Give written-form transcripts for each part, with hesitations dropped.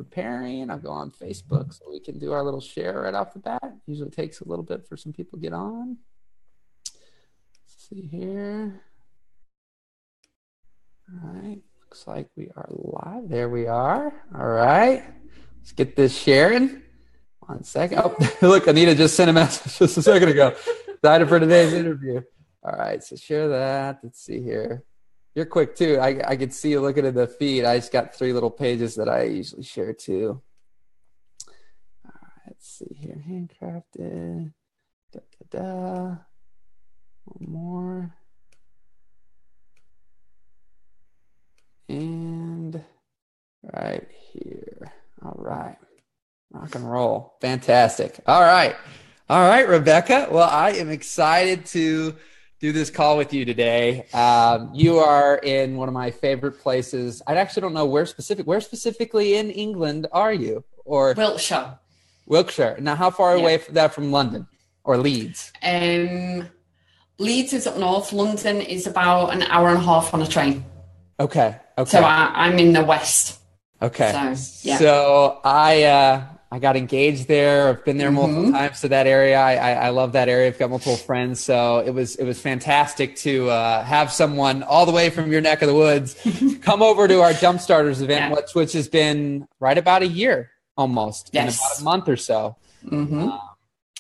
preparing. I'll go on Facebook so we can do our little share right off the bat. Usually takes a little bit for some people to get on. Let's see here. All right. Looks like we are live. There we are. All right. Let's get this sharing. 1 second. Oh, look, Anita just sent a message just a second ago. Excited for today's interview. All right. So share that. Let's see here. You're quick too. I could see you looking at the feed. I just got 3 little pages that I usually share too. All right, let's see here. Handcrafted. Da, da, da. One more. And right here. All right. Rock and roll. Fantastic. All right. All right, Rebecca. Well, I am excited to do this call with you today. You are in one of my favorite places. I actually don't know where specifically in England are you? Or Wiltshire. Wiltshire. Now, how far away from that from London or Leeds? Leeds is up north. London is about an hour and a half on a train. Okay. So I'm in the west. Okay. So, yeah. So I got engaged there. I've been there multiple times to that area. I love that area. I've got multiple friends. So it was fantastic to have someone all the way from your neck of the woods come over to our Jumpstarters event, which has been right about a year almost, in about a month or so.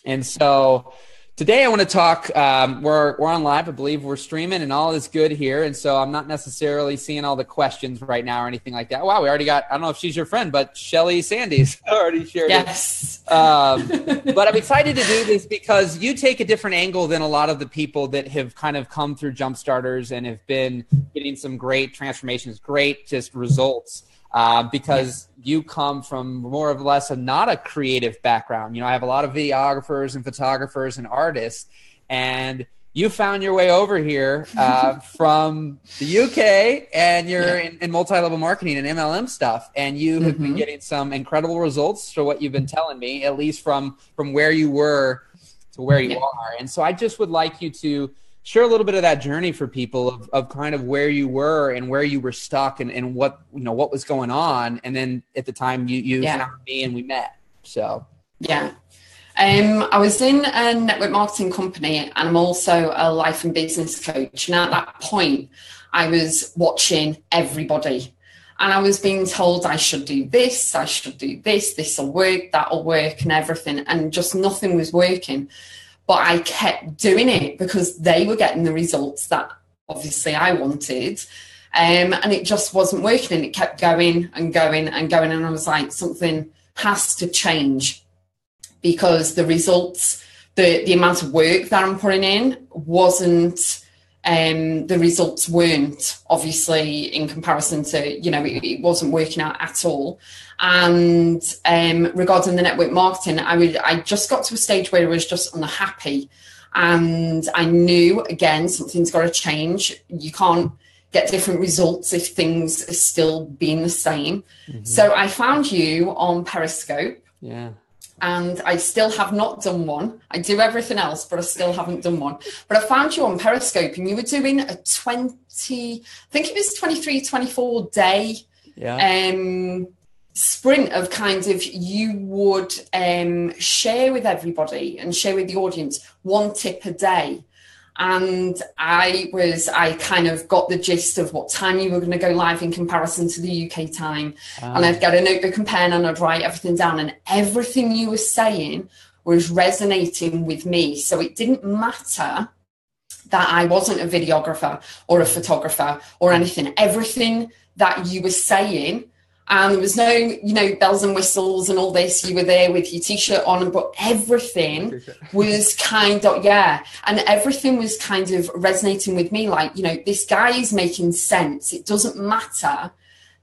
And so today I want to talk, we're on live. I believe we're streaming and all is good here. And so I'm not necessarily seeing all the questions right now or anything like that. Wow, we already got, I don't know if she's your friend, but Shelly Sandys already shared it. But I'm excited to do this because you take a different angle than a lot of the people that have kind of come through Jumpstarters and have been getting some great transformations, great just results. Because you come from more or less not a creative background. You know, I have a lot of videographers and photographers and artists, and you found your way over here from the UK, and you're in multi-level marketing and MLM stuff, and you have been getting some incredible results for what you've been telling me, at least from where you were to where you are. And so I just would like you to share a little bit of that journey for people of kind of where you were and where you were stuck and what, you know, what was going on. And then at the time you found me and we met. So, I was in a network marketing company and I'm also a life and business coach. And at that point I was watching everybody and I was being told I should do this, this will work, that'll work and everything. And just nothing was working. But I kept doing it because they were getting the results that obviously I wanted. And it just wasn't working. And it kept going and going and going. And I was like, something has to change because the results, the amount of work that I'm putting in wasn't, the results weren't obviously in comparison to, you know, it wasn't working out at all. And regarding the network marketing, I just got to a stage where I was just unhappy. And I knew, again, something's got to change. You can't get different results if things are still being the same. So I found you on Periscope. And I still have not done one. I do everything else, but I still haven't done one. But I found you on Periscope and you were doing a 23, 24 day sprint of kind of, you would share with everybody and share with the audience 1 tip a day. And I kind of got the gist of what time you were going to go live in comparison to the UK time. And I'd get a notebook and pen and I'd write everything down, and everything you were saying was resonating with me. So it didn't matter that I wasn't a videographer or a photographer or anything. Everything that you were saying, and there was no, you know, bells and whistles and all this. You were there with your T-shirt on, but everything was kind of, and everything was kind of resonating with me. Like, you know, this guy is making sense. It doesn't matter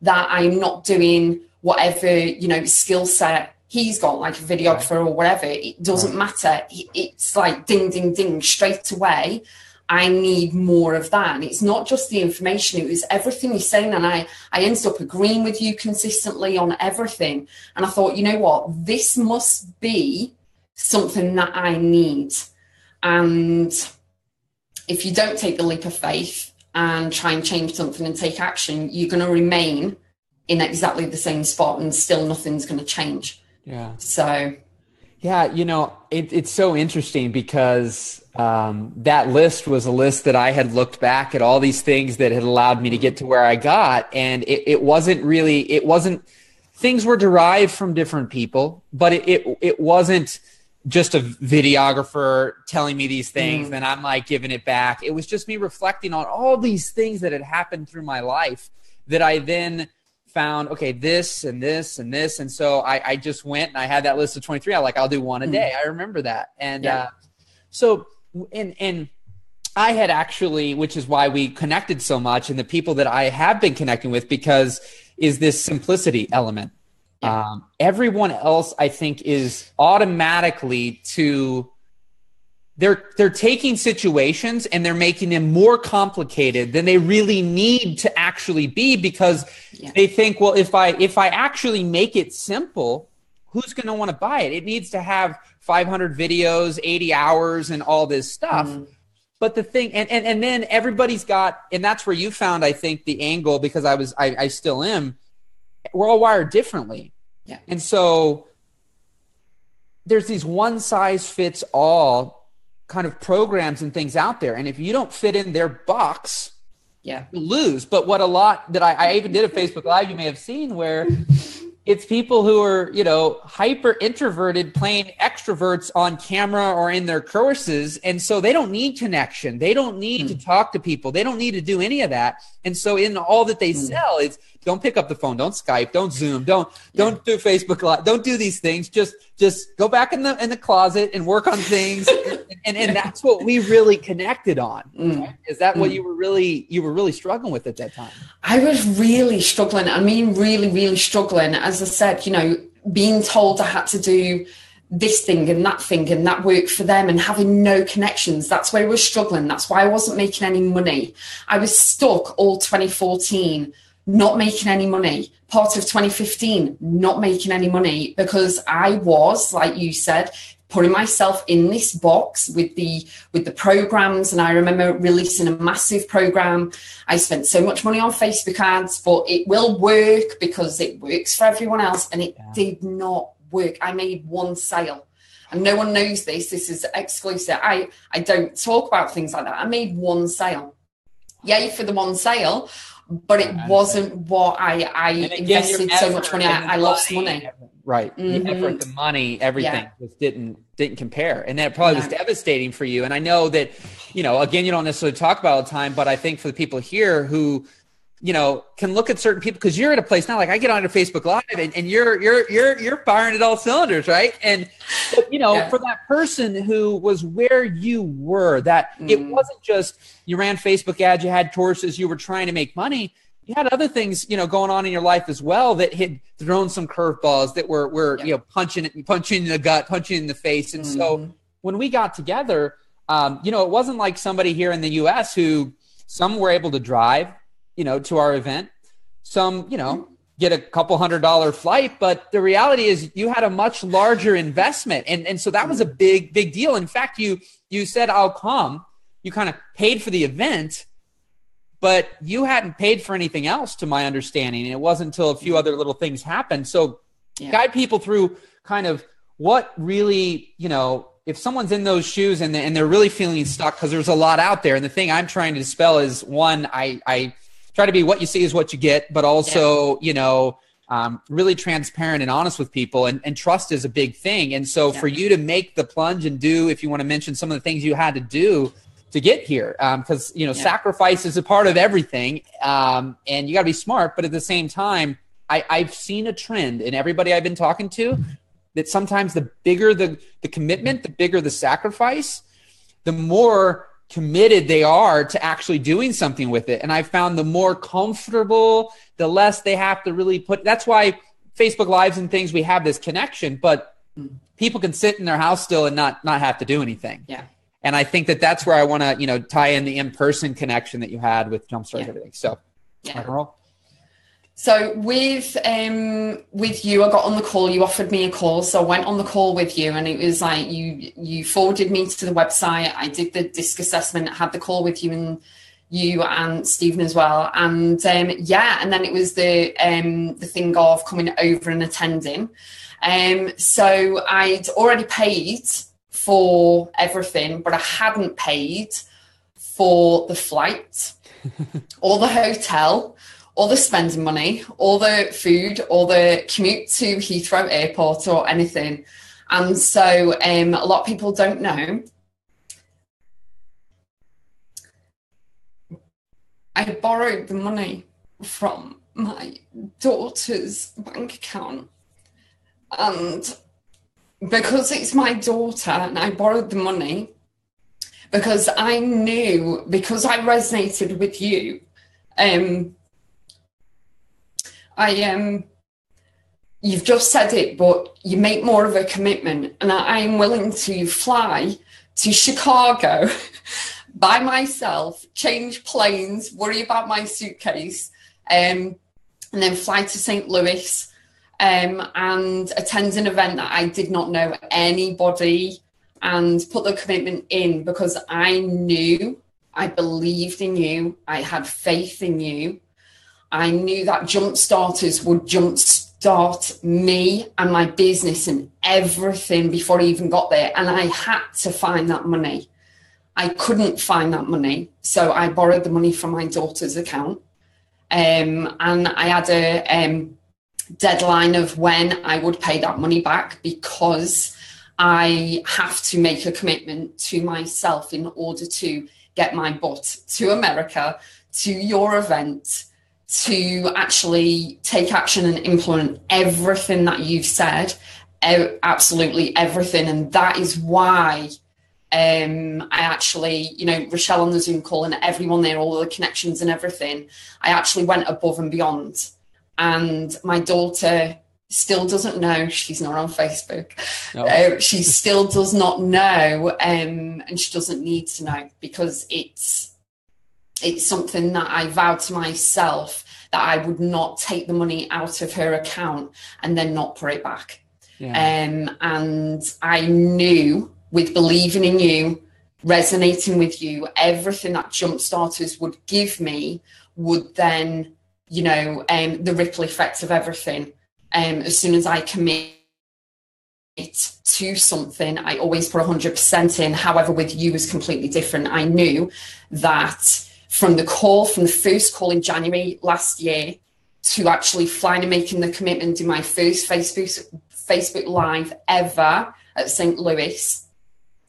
that I'm not doing whatever, you know, skill set he's got, like a videographer or whatever. It doesn't matter. It's like ding, ding, ding, straight away. I need more of that. And it's not just the information, it was everything you're saying. And I ended up agreeing with you consistently on everything. And I thought, you know what, this must be something that I need. And if you don't take the leap of faith and try and change something and take action, you're going to remain in exactly the same spot and still nothing's going to change. Yeah. So. Yeah, it's so interesting because that list was a list that I had looked back at all these things that had allowed me to get to where I got. And it wasn't, things were derived from different people, but it wasn't just a videographer telling me these things and I'm like giving it back. It was just me reflecting on all these things that had happened through my life that I then found, okay, this and this and this. And so I just went and I had that list of 23. I'll do one a day. I remember that. And and I had actually, which is why we connected so much, and the people that I have been connecting with, because is this simplicity element. Everyone else, I think, is automatically they're taking situations and they're making them more complicated than they really need to actually be, because they think, well, if I actually make it simple, who's going to want to buy it? It needs to have 500 videos, 80 hours, and all this stuff. But the thing, and then everybody's got, and that's where you found, I think, the angle, because I still am, we're all wired differently. Yeah. And so there's these one size fits all kind of programs and things out there. And if you don't fit in their box, you lose. But what a lot that I even did a Facebook Live, you may have seen, where it's people who are, hyper introverted playing extroverts on camera or in their courses. And so they don't need connection. They don't need to talk to people. They don't need to do any of that. And so in all that they sell, it's don't pick up the phone, don't Skype, don't Zoom, don't do Facebook Live, don't do these things. Just go back in the closet and work on things. and that's what we really connected on. Right? Is that what you were really struggling with at that time? I was really struggling. I mean, really, really struggling. As I said, being told I had to do this thing and that worked for them, and having no connections. That's where I was struggling. That's why I wasn't making any money. I was stuck all 2014, not making any money. Part of 2015, not making any money, because I was, like you said, putting myself in this box with the programs. And I remember releasing a massive program. I spent so much money on Facebook ads, but it will work because it works for everyone else. And it did not work. I made one sale, and no one knows this. This is exclusive. I don't talk about things like that. I made one sale. Yay for the one sale, but it wasn't what I invested so much money. I lost money. Right. The effort, the money, everything just didn't compare. And that probably was devastating for you. And I know that, again, you don't necessarily talk about all the time, but I think for the people here who, can look at certain people, because you're at a place now, like I get on to Facebook Live and you're firing at all cylinders, right? And for that person who was where you were, that it wasn't just you ran Facebook ads, you had courses, you were trying to make money. You had other things, going on in your life as well that had thrown some curveballs that were punching in the gut, punching in the face. And so when we got together, it wasn't like somebody here in the U.S. who some were able to drive, to our event. Some, get a couple $100 flight, but the reality is you had a much larger investment. And so that was a big deal. In fact, you said, I'll come. You kind of paid for the event, but you hadn't paid for anything else, to my understanding. And it wasn't until a few other little things happened. So guide people through kind of what really, if someone's in those shoes and they're really feeling stuck, because there's a lot out there. And the thing I'm trying to dispel is, one, I try to be what you see is what you get, but also, really transparent and honest with people, and trust is a big thing. And so for you to make the plunge and do, if you want to mention some of the things you had to do to get here, because, sacrifice is a part of everything. And you got to be smart, but at the same time, I've seen a trend in everybody I've been talking to that sometimes the bigger the commitment, the bigger the sacrifice, the more committed they are to actually doing something with it. And I found the more comfortable, the less they have to really put. That's why Facebook Lives and things, we have this connection, but people can sit in their house still and not have to do anything. Yeah. And I think that's where I want to, tie in the in-person connection that you had with Jumpstart and everything. So, So with you, I got on the call. You offered me a call, so I went on the call with you, and it was like you forwarded me to the website. I did the disc assessment, had the call with you, and you and Stephen as well. And yeah, and then it was the thing of coming over and attending. So I'd already paid for everything, but I hadn't paid for the flight or the hotel or the spending money or the food or the commute to Heathrow Airport or anything. And so a lot of people don't know, I borrowed the money from my daughter's bank account. And because it's my daughter and I borrowed the money, because I knew, because I resonated with you, you've just said it, but you make more of a commitment, and I am willing to fly to Chicago by myself, change planes, worry about my suitcase, and then fly to St. Louis and attend an event that I did not know anybody, and put the commitment in because I knew, I believed in you, I had faith in you. I knew that Jumpstarters would jumpstart me and my business and everything before I even got there. And I had to find that money. I couldn't find that money. So I borrowed the money from my daughter's account. And I had a deadline of when I would pay that money back, because I have to make a commitment to myself in order to get my butt to America, to your event, to actually take action and implement everything that you've said, absolutely everything. And that is why I actually, Rochelle on the Zoom call and everyone there, all the connections and everything, I actually went above and beyond. And my daughter still doesn't know, she's not on Facebook. No. She still does not know, and she doesn't need to know, because it's something that I vowed to myself that I would not take the money out of her account and then not put it back. Yeah. And I knew, with believing in you, resonating with you, everything that Jumpstarters would give me would then, the ripple effect of everything. As soon as I commit to something, I always put 100% in. However, with you is completely different. I knew that from the first call in January last year to actually flying and making the commitment to my first Facebook Live ever at St. Louis.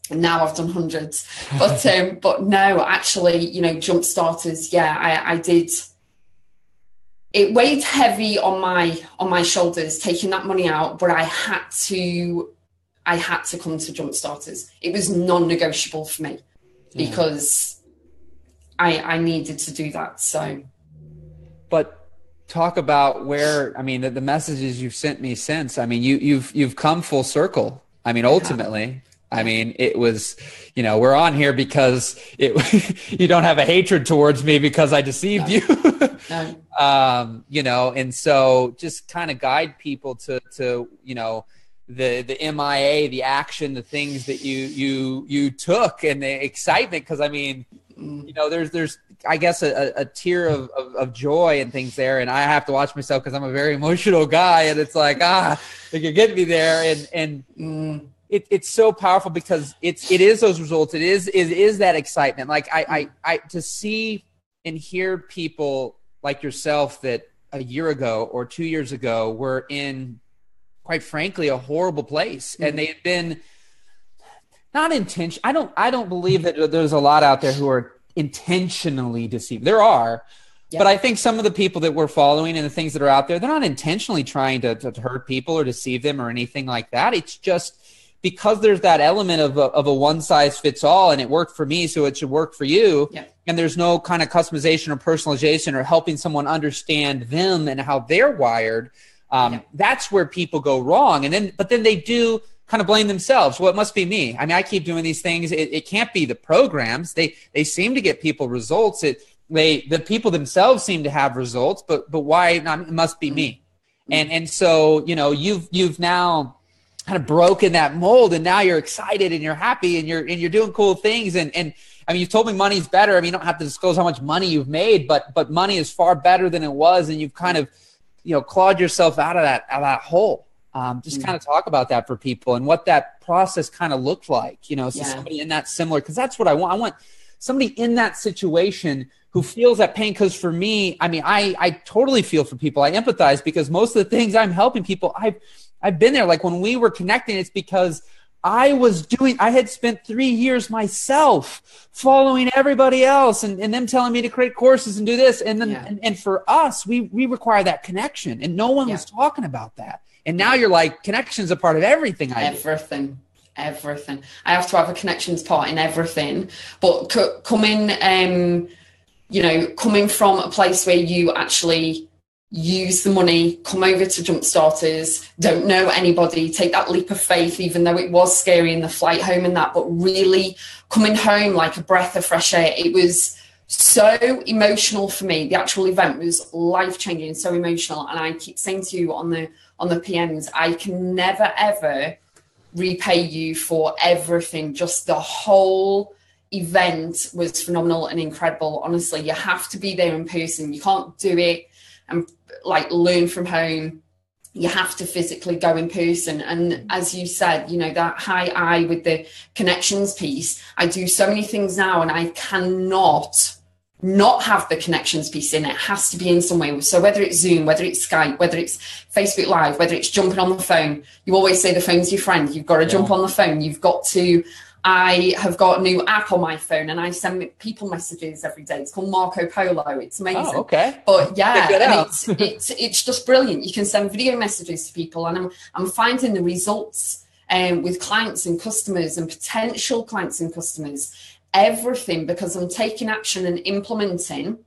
And now I've done hundreds. But no, actually, Jumpstarters, yeah, I did. It weighed heavy on my shoulders, taking that money out, but I had to come to Jumpstarters. It was non-negotiable for me, because I needed to do that. So, but talk about where, the messages you've sent me since, you've come full circle. Ultimately, it was, we're on here because you don't have a hatred towards me because I deceived you. No. And so just kind of guide people to the MIA, the action, the things that you took, and the excitement. Cause there's I guess a tier of joy and things there. And I have to watch myself because I'm a very emotional guy, and it's like, you're getting me there. And it's so powerful because it is those results. It is that excitement. Like I to see and hear people like yourself that a year ago or 2 years ago were in, quite frankly, a horrible place. And they had been not intentional. I don't believe that there's a lot out there who are intentionally deceived. There are, but I think some of the people that we're following and the things that are out there, they're not intentionally trying to hurt people or deceive them or anything like that. It's just because there's that element of a one size fits all, and it worked for me, so it should work for you. Yeah. And there's no kind of customization or personalization or helping someone understand them and how they're wired. That's where people go wrong. But then they do kind of blame themselves. Well, it must be me. I keep doing these things. It can't be the programs. They seem to get people results. The people themselves seem to have results, but why not? It must be me. And so, you've now kind of broken that mold, and now you're excited and you're happy and you're doing cool things. And I mean, you've told me money's better. I mean, you don't have to disclose how much money you've made, but money is far better than it was. And you've kind of, clawed yourself out of that hole. Just kind of talk about that for people and what that process kind of looked like, so somebody in that similar, because that's what I want. I want somebody in that situation who feels that pain. Because for me, I mean, I totally feel for people. I empathize because most of the things I'm helping people, I've been there. Like when we were connecting, it's because I had spent 3 years myself following everybody else and them telling me to create courses and do this. And then, and for us, we require that connection, and no one was talking about that. And now you're like, connection's a part of everything I do. Everything. I have to have a connections part in everything. But coming from a place where you actually use the money, come over to Jumpstarters, don't know anybody, take that leap of faith, even though it was scary in the flight home and that, but really coming home like a breath of fresh air. It was so emotional for me. The actual event was life-changing, so emotional. And I keep saying to you on the PMs, I can never, ever repay you for everything. Just the whole event was phenomenal and incredible. Honestly, you have to be there in person. You can't do it and like learn from home. You have to physically go in person. And as you said, that high I with the connections piece, I do so many things now and I cannot not have the connections piece in. It has to be in some way. So whether it's Zoom, whether it's Skype, whether it's Facebook Live, whether it's jumping on the phone, you always say the phone's your friend. You've got to jump on the phone. I have got a new app on my phone and I send people messages every day. It's called Marco Polo. It's amazing. Oh, okay. But it's just brilliant. You can send video messages to people, and I'm finding the results with clients and customers and potential clients and customers, everything, because I'm taking action and implementing.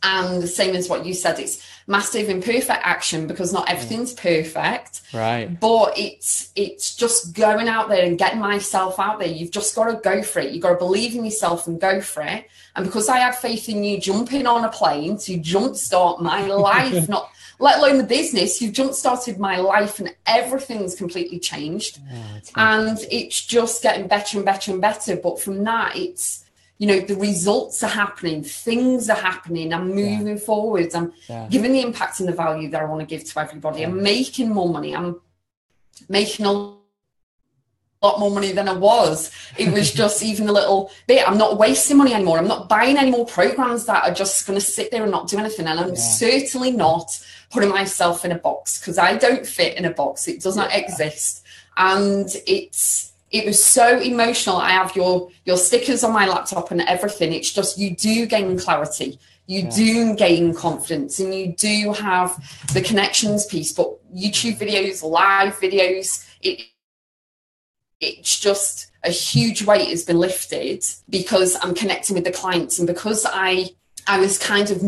And the same as what you said, it's massive imperfect action, because not everything's perfect. Right. But it's just going out there and getting myself out there. You've just got to go for it. You've got to believe in yourself and go for it. And because I had faith in you jumping on a plane to jumpstart my life, not let alone the business, you've jump-started my life and everything's completely changed. And it's just getting better and better and better. But from that, it's, the results are happening, things are happening, I'm moving forwards, I'm giving the impact and the value that I want to give to everybody. I'm making more money. I'm making a lot more money than I was. It was just even a little bit. I'm not wasting money anymore. I'm not buying any more programs that are just going to sit there and not do anything. And I'm certainly not putting myself in a box, because I don't fit in a box. It does not exist. And it was so emotional. I have your stickers on my laptop and everything. It's just, you do gain clarity. You do gain confidence, and you do have the connections piece. But YouTube videos, live videos, it's just a huge weight has been lifted because I'm connecting with the clients. And because I was kind of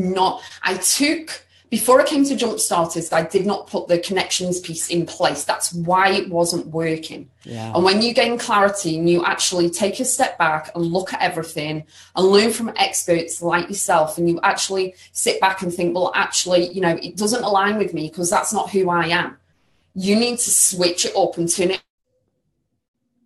before I came to Jumpstarters, I did not put the connections piece in place. That's why it wasn't working. Yeah. And when you gain clarity and you actually take a step back and look at everything and learn from experts like yourself, and you actually sit back and think, well, actually, it doesn't align with me because that's not who I am. You need to switch it up and turn it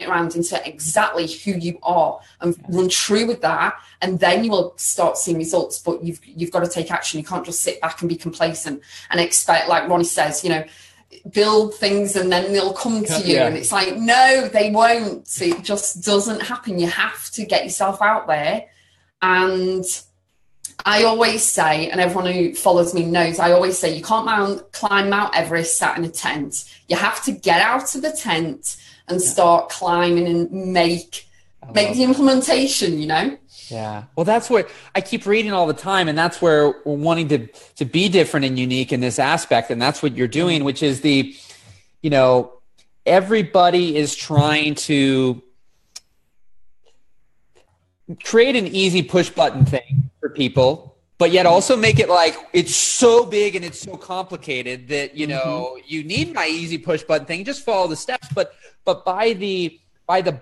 around into exactly who you are and run true with that, and then you will start seeing results. But you've got to take action. You can't just sit back and be complacent and expect, like Ronnie says, build things and then they'll come to you. And it's like, no, they won't. It just doesn't happen. You have to get yourself out there. And I always say, and everyone who follows me knows, I always say, you can't climb Mount Everest sat in a tent. You have to get out of the tent and start climbing and make the implementation, Yeah. Well, that's what I keep reading all the time. And that's where we're wanting to be different and unique in this aspect. And that's what you're doing, which is everybody is trying to create an easy push button thing for people, but yet also make it like it's so big and it's so complicated that, you need my easy push button thing. Just follow the steps. But by the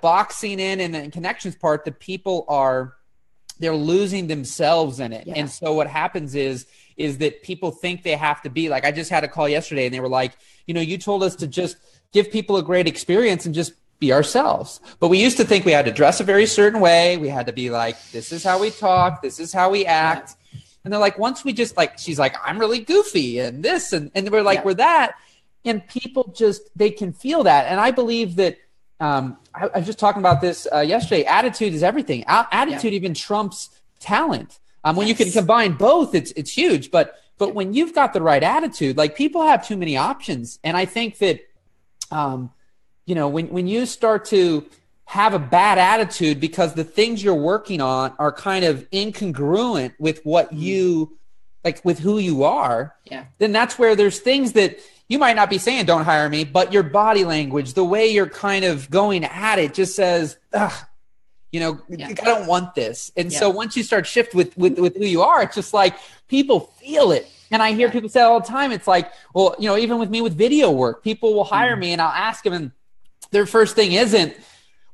boxing in and the connections part, the people they're losing themselves in it. Yeah. And so what happens is is that people think they have to be like, I just had a call yesterday and they were like, you told us to just give people a great experience and just be ourselves. But we used to think we had to dress a very certain way. We had to be like, this is how we talk. This is how we act. And they're like, once we just like, she's like, I'm really goofy and this, and we're like, we're that. And people just, they can feel that. And I believe that, I was just talking about this yesterday. Attitude is everything. Attitude even trumps talent. When you can combine both, it's huge. But when you've got the right attitude, like people have too many options. And I think that, when you start to have a bad attitude because the things you're working on are kind of incongruent with what you, like with who you are, then that's where there's things that you might not be saying, don't hire me, but your body language, the way you're kind of going at it just says, I don't want this. And so once you start shift with who you are, it's just like people feel it. And I hear people say all the time, it's like, well, even with me with video work, people will hire me and I'll ask them, and their first thing isn't,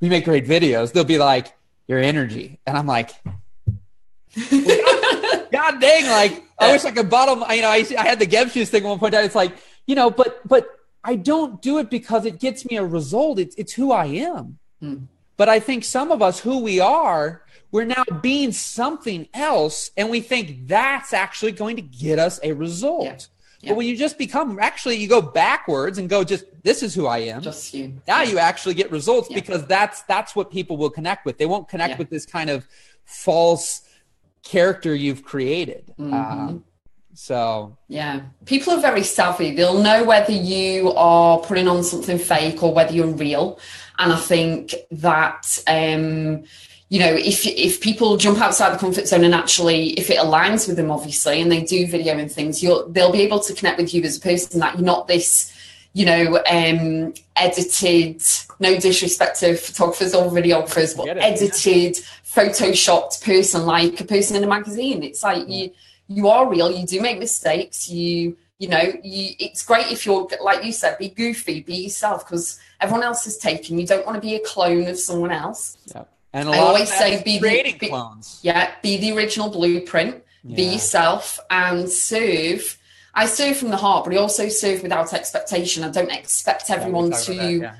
we make great videos. They'll be like, your energy. And I'm like, God dang, like, I wish I could bottle, I had the Geb shoes thing at one point. It's like, but I don't do it because it gets me a result. It's who I am. But I think some of us, who we are, we're now being something else. And we think that's actually going to get us a result. But when you just become, actually, you go backwards and go, just, this is who I am. Just you. Now you actually get results because that's what people will connect with. They won't connect with this kind of false character you've created. People are very savvy. They'll know whether you are putting on something fake or whether you're real. And I think that, if people jump outside the comfort zone and actually, if it aligns with them, obviously, and they do video and things, they'll be able to connect with you as a person, that you're not this, edited, no disrespect to photographers or videographers, but edited, photoshopped person, like a person in a magazine. It's like you are real. You do make mistakes. It's great if you're, like you said, be goofy, be yourself, because everyone else is taken. You don't want to be a clone of someone else. And I always say, be clones. Be the original blueprint, be yourself, and serve. I serve from the heart, but I also serve without expectation. I don't expect everyone to,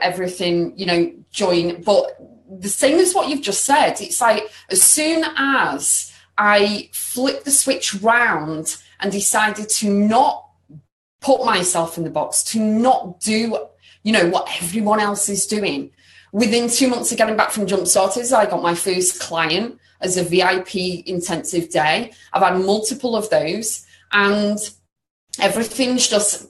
everything, join. But the same as what you've just said, it's like, as soon as I flipped the switch round and decided to not put myself in the box, to not do, what everyone else is doing, within 2 months of getting back from Jumpstarters, I got my first client as a VIP intensive day. I've had multiple of those, and everything's just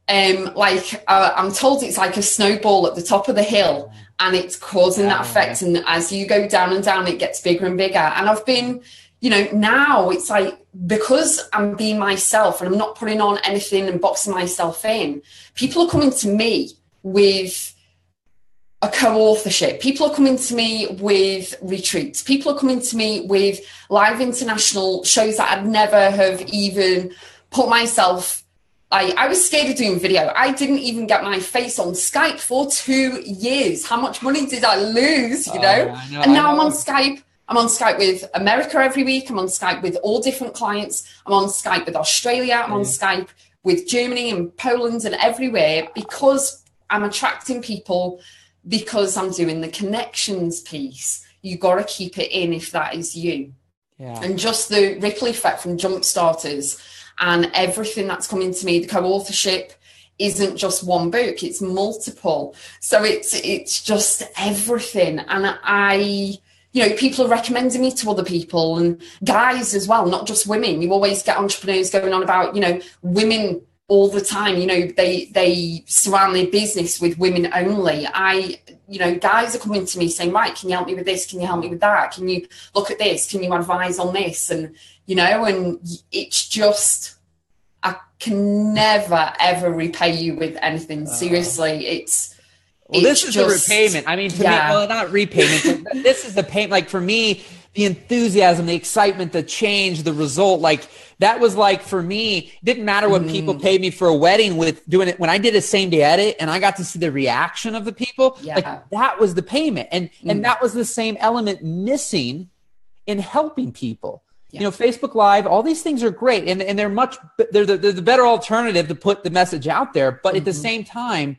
I'm told it's like a snowball at the top of the hill, and it's causing that effect. And as you go down and down, it gets bigger and bigger. And I've been, now it's like, because I'm being myself and I'm not putting on anything and boxing myself in, people are coming to me with a co-authorship. People are coming to me with retreats. People are coming to me with live international shows that I'd never have even put myself. I was scared of doing video. I didn't even get my face on Skype for 2 years. How much money did I lose, And now I'm on Skype. I'm on Skype with America every week. I'm on Skype with all different clients. I'm on Skype with Australia. I'm on Skype with Germany and Poland and everywhere, because I'm attracting people, because I'm doing the connections piece. You got to keep it in if that is you. And just the ripple effect from Jumpstarters and everything that's coming to me, the co-authorship isn't just one book, it's multiple. So it's just everything. And people are recommending me to other people, and guys as well, not just women. You always get entrepreneurs going on about, women all the time, they surround their business with women only. Guys are coming to me saying, right, can you help me with this? Can you help me with that? Can you look at this? Can you advise on this? And, and it's just, I can never, ever repay you with anything. Seriously, this is just a repayment. I mean, to me, well, not repayment, but this is the payment. Like for me, the enthusiasm, the excitement, the change, the result, like that was like, for me, it didn't matter what people paid me for a wedding with doing it. When I did a same day edit and I got to see the reaction of the people, like that was the payment. And that was the same element missing in helping people. You know, Facebook Live, all these things are great, and they're the better alternative to put the message out there. But at the same time,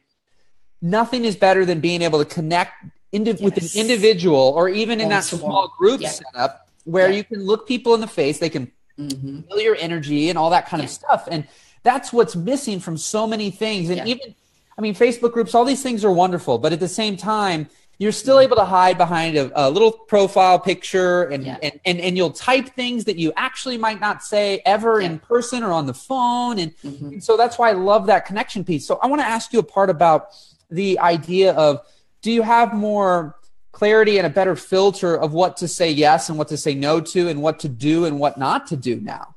nothing is better than being able to connect with an individual, or even in that small group setup where you can look people in the face, they can feel your energy and all that kind of stuff. And that's what's missing from so many things. And even, I mean, Facebook groups, all these things are wonderful, but at the same time, you're still able to hide behind a little profile picture, and you'll type things that you actually might not say ever in person or on the phone. And so that's why I love that connection piece. So I want to ask you a part about the idea of, do you have more clarity and a better filter of what to say yes and what to say no to, and what to do and what not to do now?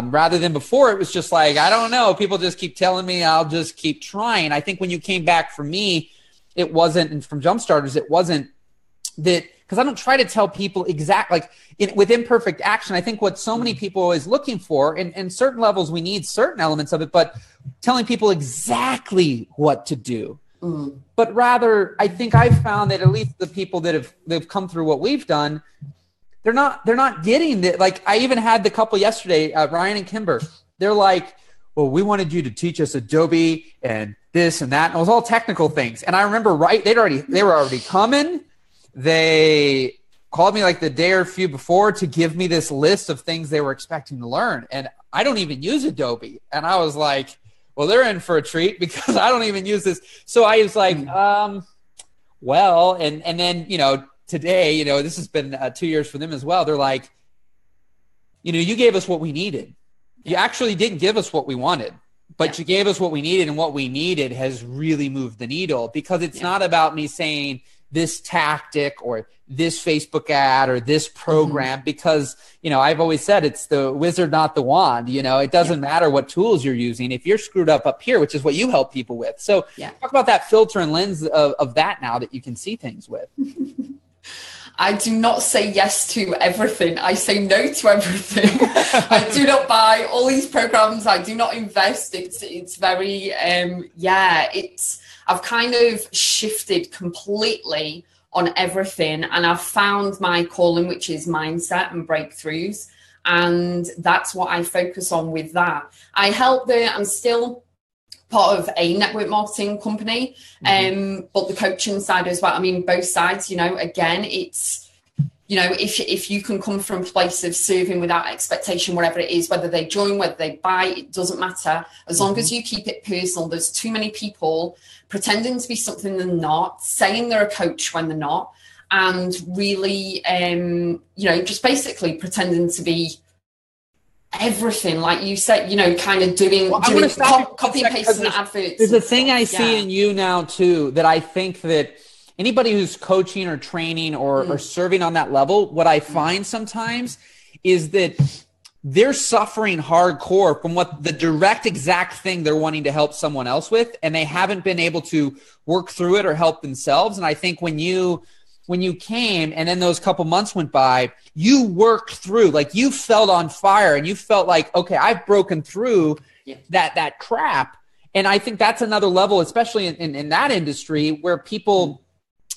Rather than before, it was just like, I don't know, people just keep telling me, I'll just keep trying. I think when you came back for me, it wasn't, and from Jumpstarters, it wasn't that, because I don't try to tell people with imperfect action. I think what so many people are always looking for, and certain levels, we need certain elements of it, but telling people exactly what to do. But rather, I think I've found that at least the people that have come through what we've done, they're not getting that. Like, I even had the couple yesterday, Ryan and Kimber. They're like, well, we wanted you to teach us Adobe and this and that. And it was all technical things. And I remember, they were already coming. They called me like the day or few before to give me this list of things they were expecting to learn. And I don't even use Adobe. And I was like, well, they're in for a treat because I don't even use this. So I was like, well, and then, you know, today, you know, this has been 2 years for them as well. They're like, you know, you gave us what we needed. You actually didn't give us what we wanted, but you gave us what we needed, and what we needed has really moved the needle, because it's not about me saying this tactic or this Facebook ad or this program, because, you know, I've always said it's the wizard, not the wand. You know, it doesn't matter what tools you're using if you're screwed up here, which is what you help people with. So talk about that filter and lens of that now that you can see things with. I do not say yes to everything. I say no to everything. I do not buy all these programs. I do not invest. It's very, I've kind of shifted completely on everything. And I've found my calling, which is mindset and breakthroughs. And that's what I focus on with that. I'm still part of a network marketing company, but the coaching side as well. I mean, both sides, you know, again, it's, you know, if you can come from a place of serving without expectation, whatever it is, whether they join, whether they buy, it doesn't matter. As long as you keep it personal. There's too many people pretending to be something they're not, saying they're a coach when they're not, and really, you know, just basically pretending to be everything, like you said, you know, kind of doing copy and pasting adverts. There's a thing I see in you now too, that I think that anybody who's coaching or training or serving on that level, what I find sometimes is that they're suffering hardcore from what the direct exact thing they're wanting to help someone else with, and they haven't been able to work through it or help themselves. And I think when you came and then those couple months went by, you worked through, like, you felt on fire and you felt like, okay, I've broken through that crap. And I think that's another level, especially in that industry, where people,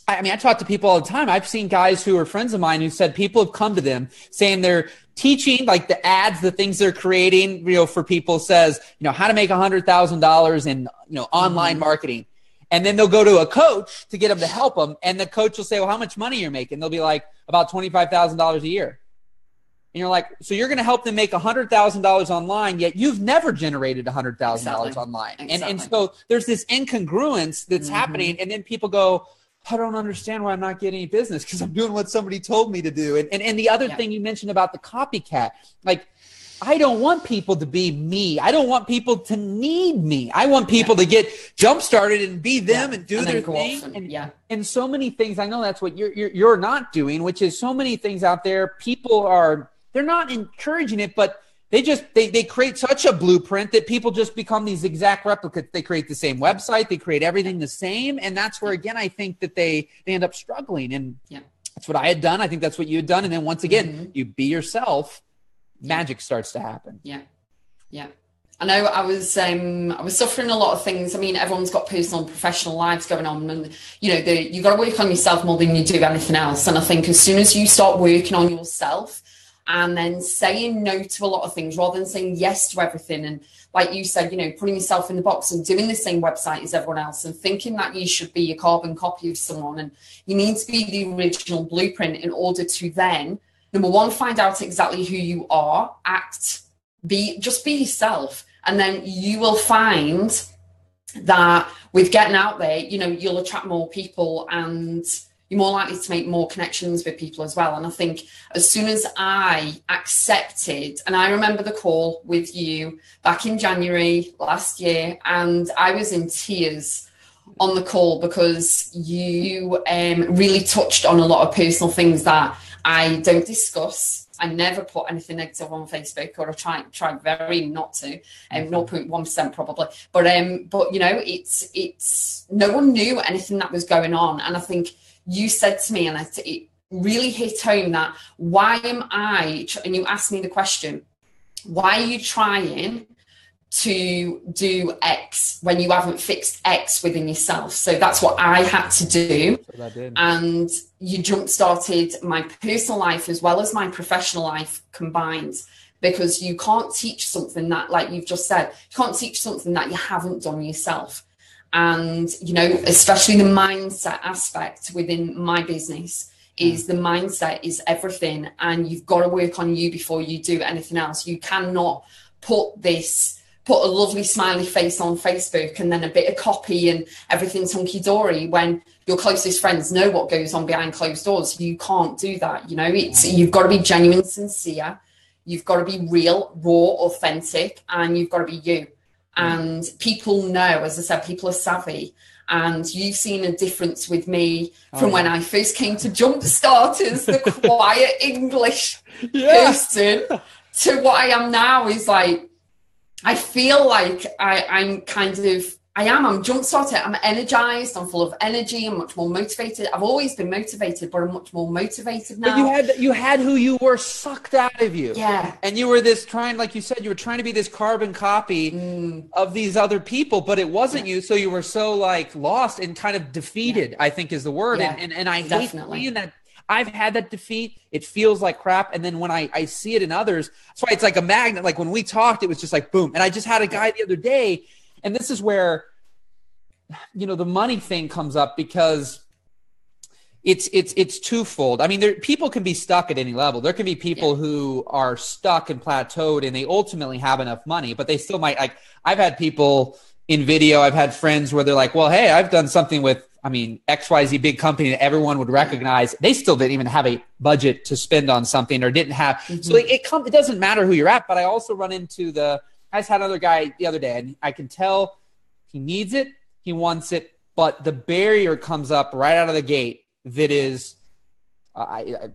I mean, I talk to people all the time. I've seen guys who are friends of mine who said people have come to them saying they're teaching, like, the ads, the things they're creating, you know, for people, says, you know, how to make $100,000 in, you know, online marketing. And then they'll go to a coach to get them to help them. And the coach will say, well, how much money you're making? They'll be like, about $25,000 a year. And you're like, so you're going to help them make $100,000 online, yet you've never generated $100,000 online. Exactly. And so there's this incongruence that's happening. And then people go, I don't understand why I'm not getting any business, because I'm doing what somebody told me to do. And the other thing you mentioned about the copycat, like, I don't want people to be me. I don't want people to need me. I want people to get jump started and be them and do their thing. And so many things, I know that's what you're not doing, which is so many things out there. People they're not encouraging it, but they create such a blueprint that people just become these exact replicates. They create the same website. They create everything the same. And that's where, again, I think that they end up struggling. And that's what I had done. I think that's what you had done. And then once again, you be yourself. Magic starts to happen. I know I was suffering a lot of things. I mean, everyone's got personal and professional lives going on, and you know, you got to work on yourself more than you do anything else. And I think as soon as you start working on yourself, and then saying no to a lot of things rather than saying yes to everything. And like you said, you know, putting yourself in the box and doing the same website as everyone else and thinking that you should be a carbon copy of someone. And you need to be the original blueprint in order to then, number one, find out exactly who you are, just be yourself. And then you will find that with getting out there, you know, you'll attract more people and you're more likely to make more connections with people as well. And I think as soon as I accepted, and I remember the call with you back in January last year, and I was in tears on the call because you really touched on a lot of personal things that I don't discuss. I never put anything negative on Facebook, or I tried very not to, 0.1% probably. But you know, it's no one knew anything that was going on, and I think you said to me, and it really hit home that why am I? And you asked me the question, why are you trying to do X when you haven't fixed X within yourself? So that's what I had to do. And you jump-started my personal life as well as my professional life combined, because you can't teach something that, like you've just said, you can't teach something that you haven't done yourself. And, you know, especially the mindset aspect within my business is the mindset is everything. And you've got to work on you before you do anything else. You cannot put a lovely smiley face on Facebook and then a bit of copy and everything's hunky-dory when your closest friends know what goes on behind closed doors. You can't do that. You know, you've got to be genuine, sincere. You've got to be real, raw, authentic, and you've got to be you. And people know, as I said, people are savvy. And you've seen a difference with me from when I first came to Jumpstarters, the quiet English person, to what I am now is like, I feel like I'm Jumpstarted. I'm energized. I'm full of energy. I'm much more motivated. I've always been motivated, but I'm much more motivated now. But you had who you were sucked out of you. Yeah. And you were like you said, you were trying to be this carbon copy of these other people, but it wasn't you. So you were so like lost and kind of defeated, I think is the word. Yeah, and I definitely hate seeing that. I've had that defeat. It feels like crap. And then when I see it in others, that's why it's like a magnet. Like when we talked, it was just like, boom. And I just had a guy the other day, and this is where, you know, the money thing comes up, because it's twofold. I mean, people can be stuck at any level. There can be people who are stuck and plateaued and they ultimately have enough money, but they still might, like, I've had people in video, I've had friends where they're like, well, hey, I've done something with, XYZ big company that everyone would recognize. They still didn't even have a budget to spend on something, or didn't have. So it doesn't matter who you're at. But I also run into I just had another guy the other day, and I can tell he needs it, he wants it, but the barrier comes up right out of the gate that is, but I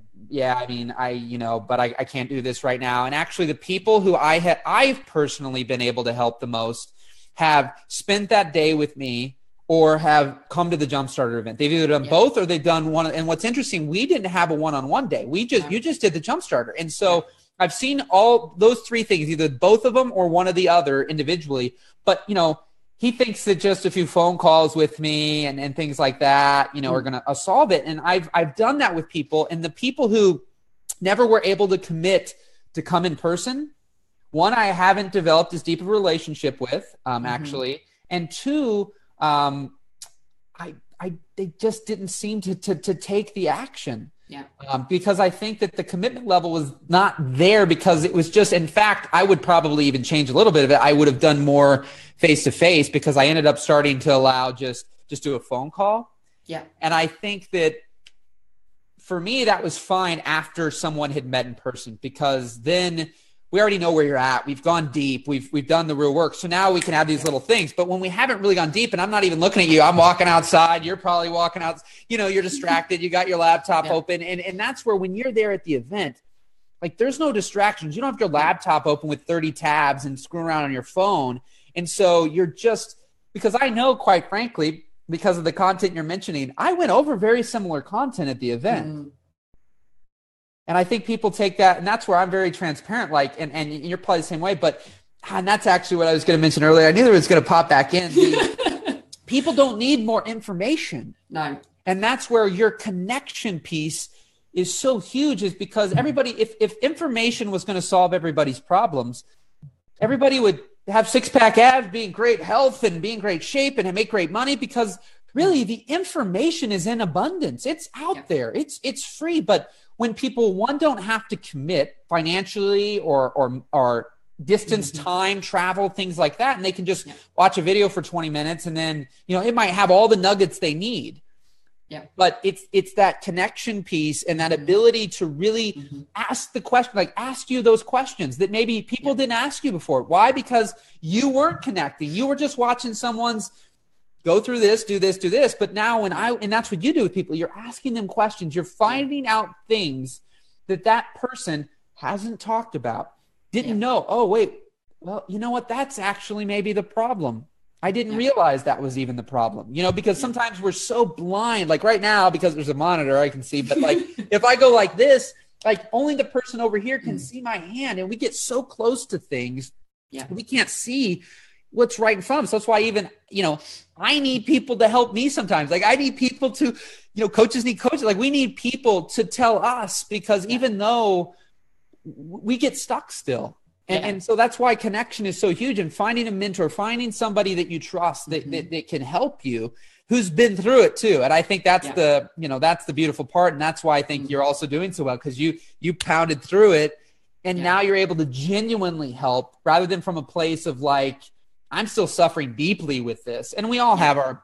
can't do this right now. And actually the people who I've personally been able to help the most have spent that day with me, or have come to the Jumpstarter event. They've either done both, or they've done one. And what's interesting, we didn't have a one-on-one day. You just did the Jumpstarter. And so I've seen all those three things, either both of them or one or the other individually. But, you know, he thinks that just a few phone calls with me and things like that, you know, are going to solve it. And I've done that with people, and the people who never were able to commit to come in person, one, I haven't developed as deep of a relationship with, actually. And two, they just didn't seem to take the action. Yeah. Because I think that the commitment level was not there, because it was just, in fact, I would probably even change a little bit of it. I would have done more face-to-face, because I ended up starting to allow just do a phone call. Yeah. And I think that for me, that was fine after someone had met in person, because then we already know where you're at. We've gone deep. We've done the real work. So now we can have these little things. But when we haven't really gone deep, and I'm not even looking at you, I'm walking outside, you're probably walking out, you know, you're distracted, you got your laptop open. And that's where, when you're there at the event, like, there's no distractions. You don't have your laptop open with 30 tabs and screwing around on your phone. And so you're just, because I know, quite frankly, because of the content you're mentioning, I went over very similar content at the event. And I think people take that, and that's where I'm very transparent, like, and you're probably the same way, and that's actually what I was going to mention earlier. I knew it was going to pop back in. People don't need more information. No. And that's where your connection piece is so huge is because everybody, if information was going to solve everybody's problems, everybody would have six-pack abs, be in great health and be in great shape and make great money, because really the information is in abundance. It's out there. It's free. But when people, one, don't have to commit financially or distance, time, travel, things like that, and they can just watch a video for 20 minutes and then, it might have all the nuggets they need. Yeah. But it's that connection piece and that ability to really ask the question, like ask you those questions that maybe people didn't ask you before. Why? Because you weren't connecting. You were just watching someone's go through this, do this, do this. But now and that's what you do with people. You're asking them questions. You're finding out things that person hasn't talked about, didn't know. Oh, wait, well, you know what? That's actually maybe the problem. I didn't realize that was even the problem, because sometimes we're so blind, like right now, because there's a monitor I can see, but like if I go like this, like only the person over here can see my hand, and we get so close to things. We can't see what's right in front of us. That's why even, I need people to help me sometimes. Like I need people to, coaches need coaches. Like we need people to tell us, because even though we get stuck still. And so that's why connection is so huge, and finding a mentor, finding somebody that you trust that can help you, who's been through it too. And I think that's that's the beautiful part. And that's why I think you're also doing so well, because you pounded through it, and now you're able to genuinely help, rather than from a place of like, I'm still suffering deeply with this. And we all have our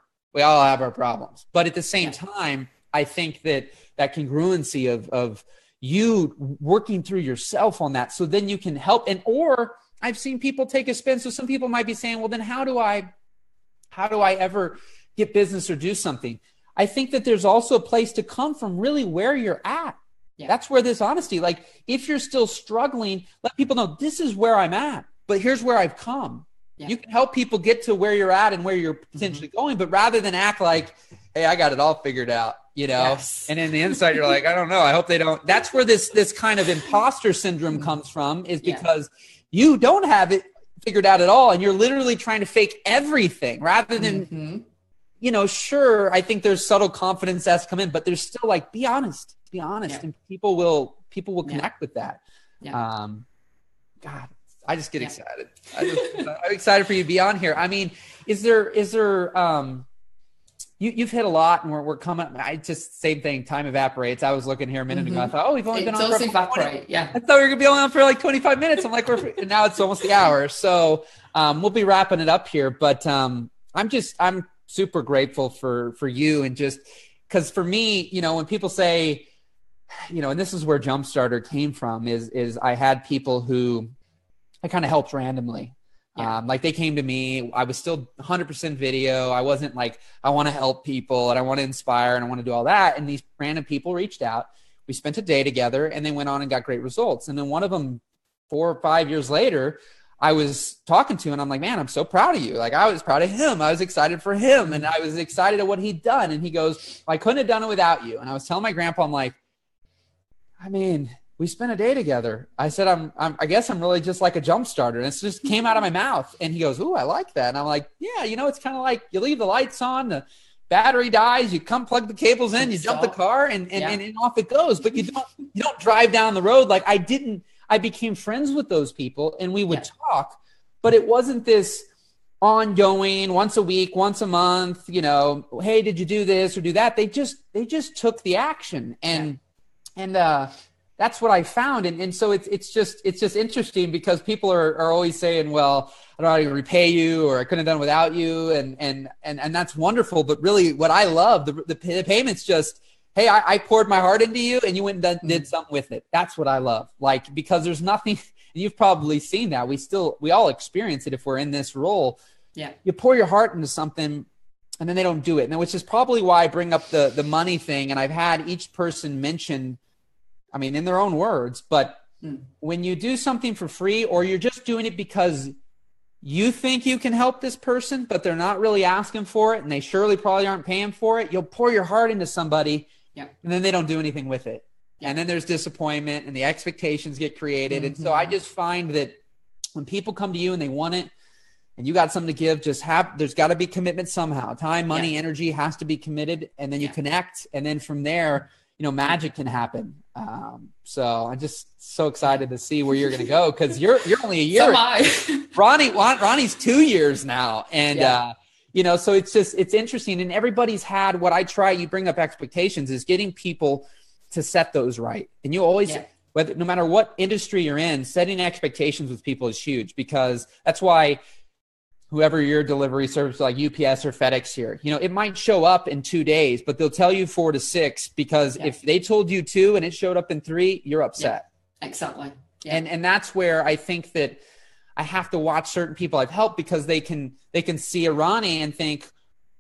problems. But at the same time, I think that congruency of you working through yourself on that, so then you can help. Or I've seen people take a spin. So some people might be saying, well, then how do I ever get business or do something? I think that there's also a place to come from really where you're at. That's where this honesty, like if you're still struggling, let people know this is where I'm at, but here's where I've come. You can help people get to where you're at and where you're potentially going, but rather than act like, hey, I got it all figured out, and in the inside, you're like, I don't know. I hope they don't. That's where this kind of imposter syndrome comes from, is because you don't have it figured out at all. And you're literally trying to fake everything rather than, sure, I think there's subtle confidence that's come in, but there's still like, be honest. And people will connect with that. God, I just get excited. I'm excited for you to be on here. I mean, is there you've hit a lot, and we're coming. I just same thing. Time evaporates. I was looking here a minute ago. I thought, we've only been on for evaporate. I thought we were gonna be on for like 25 minutes. I'm like, and now it's almost the hour. So we'll be wrapping it up here. But I'm super grateful for you, and just because for me, when people say, and this is where Jumpstarter came from, is I had people who I kind of helped randomly. Like they came to me, I was still 100% video. I wasn't like, I want to help people and I want to inspire and I want to do all that. And these random people reached out. We spent a day together, and they went on and got great results. And then one of them, 4 or 5 years later, I was talking to, and I'm like, man, I'm so proud of you. Like I was proud of him. I was excited for him. And I was excited at what he'd done. And he goes, I couldn't have done it without you. And I was telling my grandpa, I'm like, I mean, we spent a day together. I said, I guess I'm really just like a jump starter. And it just came out of my mouth. And he goes, ooh, I like that. And I'm like, yeah, it's kind of like you leave the lights on, the battery dies, you come plug the cables in, you jump the car and off it goes. But you don't drive down the road. Like I became friends with those people, and we would talk, but it wasn't this ongoing once a week, once a month, hey, did you do this or do that? They just took the action. And that's what I found. And so it's just interesting, because people are always saying, well, I don't know how to repay you, or I couldn't have done it without you. And that's wonderful. But really what I love, the payment's just, hey, I poured my heart into you and you went and did something with it. That's what I love. Like, because there's nothing, and you've probably seen that. We all experience it if we're in this role. Yeah. You pour your heart into something and then they don't do it. And which is probably why I bring up the money thing. And I've had each person mention, I mean, in their own words, but when you do something for free, or you're just doing it because you think you can help this person, but they're not really asking for it, and they surely probably aren't paying for it, you'll pour your heart into somebody, and then they don't do anything with it. And then there's disappointment, and the expectations get created. And so I just find that when people come to you and they want it, and you got something to give, there's got to be commitment somehow. Time, money, energy has to be committed, and then you connect. And then from there, magic can happen. So I'm just so excited to see where you're going to go, because you're only a year. So am I. Ronnie's 2 years now. And, so it's interesting. And everybody's had what I try, you bring up expectations, is getting people to set those right. And you always, no matter what industry you're in, setting expectations with people is huge, because that's why whoever your delivery service, like UPS or FedEx here, it might show up in 2 days, but they'll tell you 4 to 6, because if they told you 2 and it showed up in 3, you're upset. Yeah, exactly. Yeah. And that's where I think that I have to watch certain people I've helped, because they can see a Ronnie and think,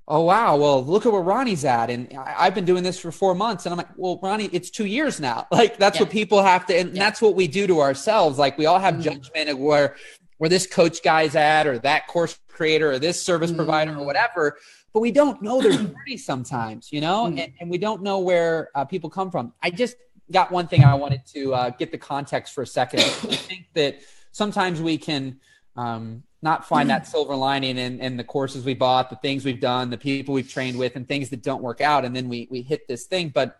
oh, wow, well, look at where Ronnie's at. And I've been doing this for 4 months. And I'm like, well, Ronnie, it's 2 years now. Like, that's what people have to, and that's what we do to ourselves. Like, we all have judgment of where this coach guy's at, or that course creator, or this service provider, or whatever. But we don't know their journey sometimes, and we don't know where people come from. I just got one thing I wanted to get the context for a second. I think that sometimes we can not find that silver lining in the courses we bought, the things we've done, the people we've trained with, and things that don't work out. And then we hit this thing. But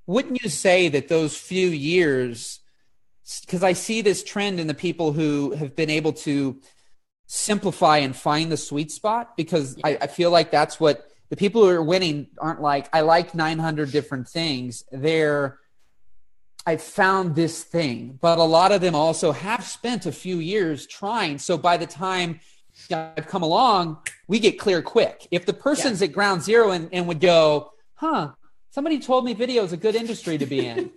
wouldn't you say that those few years, because I see this trend in the people who have been able to simplify and find the sweet spot, because I feel like that's what the people who are winning aren't like, I like 900 different things. I found this thing, but a lot of them also have spent a few years trying. So by the time I've come along, we get clear quick. If the person's at ground zero and would go, somebody told me video is a good industry to be in.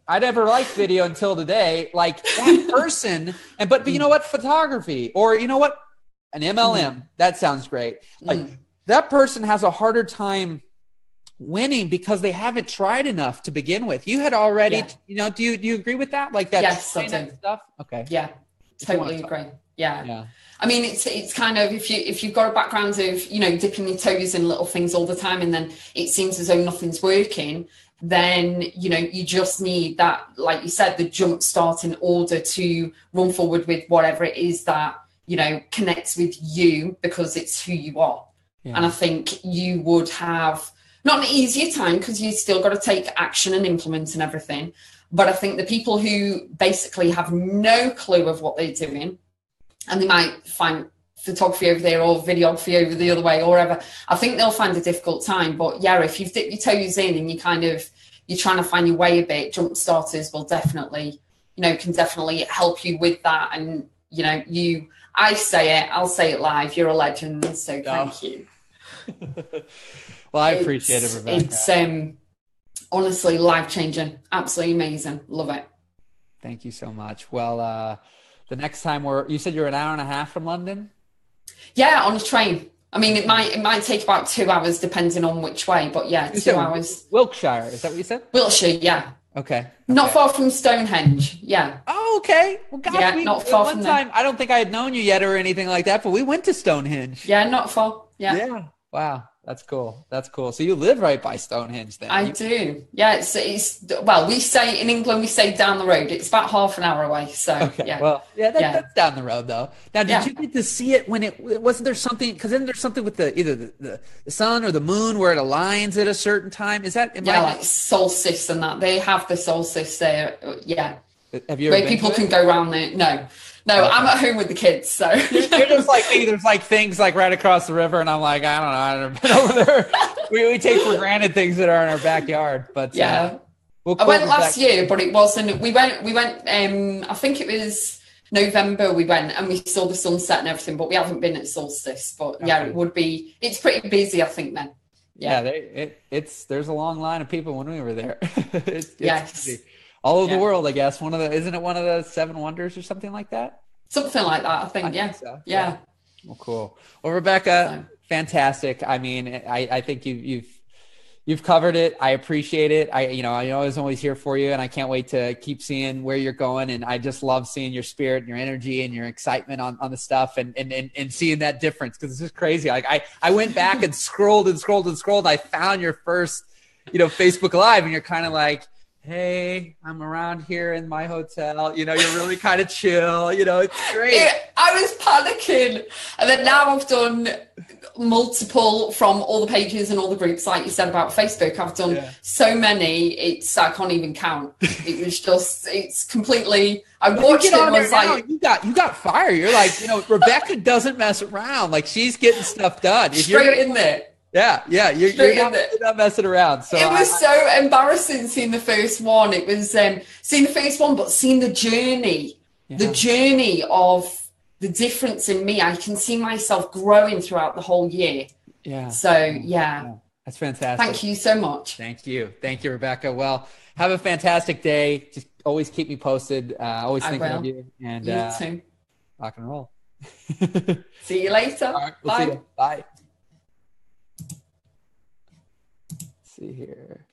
I never liked video until today. Like, that person, but you know what? Photography, or you know what? An MLM. That sounds great. Like, that person has a harder time winning because they haven't tried enough to begin with. You had already, do you agree with that? Like that? Yes, I do. Stuff? Okay. Yeah, totally agree. Yeah. I mean, it's kind of, if you've got a background of, dipping your toes in little things all the time, and then it seems as though nothing's working, then, you just need that, like you said, the jump start in order to run forward with whatever it is that, connects with you, because it's who you are. Yeah. And I think you would have not an easier time, because you still got to take action and implement and everything. But I think the people who basically have no clue of what they're doing, and they might find photography over there or videography over the other way or whatever, I think they'll find a difficult time. But if you've dipped your toes in and you're trying to find your way a bit, Jumpstarters will definitely, can definitely help you with that. And, I say it, I'll say it live, you're a legend. So thank you. Well, I appreciate it, Rebecca. It's honestly life-changing. Absolutely amazing. Love it. Thank you so much. Well, the next time you said you're an hour and a half from London? Yeah, on a train. I mean, it might take about 2 hours depending on which way, but 2 hours. Wiltshire, is that what you said? Wiltshire, yeah. Okay. Not far from Stonehenge, yeah. Oh, okay. Well, gosh, not far from time, there. I don't think I had known you yet or anything like that, but we went to Stonehenge. Yeah, not far. Yeah. Yeah. Wow. That's cool. That's cool. So you live right by Stonehenge then? I do. Yeah. It's well, we say in England, we say down the road. It's about half an hour away. So okay. Yeah. Well, that's down the road though. Now, did you get to see it when wasn't there something? Because then there's something with either the sun or the moon where it aligns at a certain time. Is that? Like solstice and that. They have the solstice there. Yeah. Have you ever where people can go around there? No, okay. I'm at home with the kids, so you're just like me. There's like things like right across the river, and I'm like, I don't know, I've never been over there. we take for granted things that are in our backyard, but I went last year, but it wasn't. We went. I think it was November. We went and we saw the sunset and everything, but we haven't been at solstice. But it would be. It's pretty busy, I think. Then. There's a long line of people when we were there. it's busy. All over the world, I guess. Isn't it one of the 7 wonders or something like that? Something like that, I think. I think so. Yeah. Well, cool. Well, Rebecca, fantastic. I mean, I think you've covered it. I appreciate it. I was always here for you, and I can't wait to keep seeing where you're going. And I just love seeing your spirit and your energy and your excitement on the stuff and seeing that difference, because it's just crazy. Like I went back and scrolled. I found your first, Facebook Live, and you're kind of like, hey, I'm around here in my hotel. You're really kind of chill. It's great. I was panicking. And then now I've done multiple from all the pages and all the groups, like you said about Facebook. I've done so many, I can't even count. It was just, it's completely, I watched it and I was like, you got fire. You're like, Rebecca doesn't mess around. Like, she's getting stuff done. Straight in there. Yeah, you're not messing around. So it was so embarrassing seeing the first one. It was seeing the first one, but seeing the journey of the difference in me. I can see myself growing throughout the whole year. Yeah. So yeah. That's fantastic. Thank you so much. Thank you, Rebecca. Well, have a fantastic day. Just always keep me posted. Always thinking of you. And you too. Rock and roll. See you later. All right, we'll see you. Bye. See here.